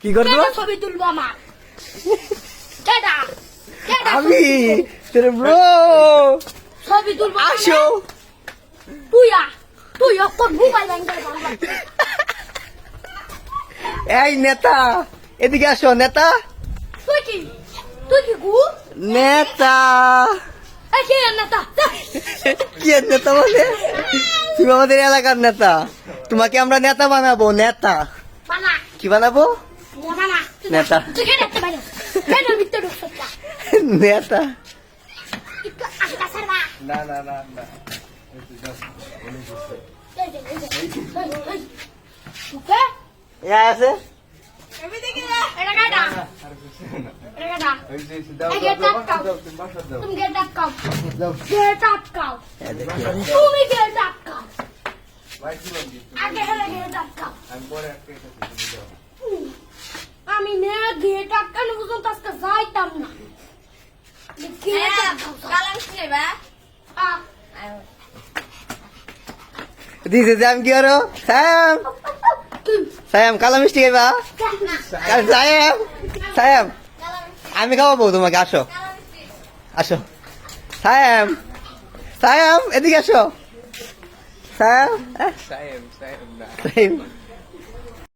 কি করবো? ছবি তুলবো আমার কেডা আমি তোর ব্রো। ছবি তুলবো আসো। তুই অক্ষর মোবাইল অ্যাঙ্গেল বাংলা এই নেতা, এদিকে আসো নেতা। তুই কি গু নেতা এই কে নেতা কি এর নেতা বলে? তুমি আমাদের এলাকার নেতা, তোমাকে আমরা নেতা বানাবো। নেতা বানা কি বানাবো? বানা নেতা। তুই কে নেতা বানা কেন ভিতরে ঢুকছটা নেতা একটু আশা সারবা না না না না ওকে এ আছে এটা কাটা এটা কাটা এই গেট আটকাও তুমি গেট আটকাও গেট আটকাও তুমি গেট আটকাও আগে হেলে গেট আটকাও আমি নে গেট আটকানো পর্যন্ত আজকে যাইতাম না গেট আটকাও দিছে যে আমি কি করো? সায়াম সায়াম কালো মিষ্টি খাইবা? সায়াম সায়াম আমি খাওয়াবো তোমাকে। আসো আসো সায়াম সায়াম এদিকে আসো। সায়াম সাহেব সাহেব না সায়াম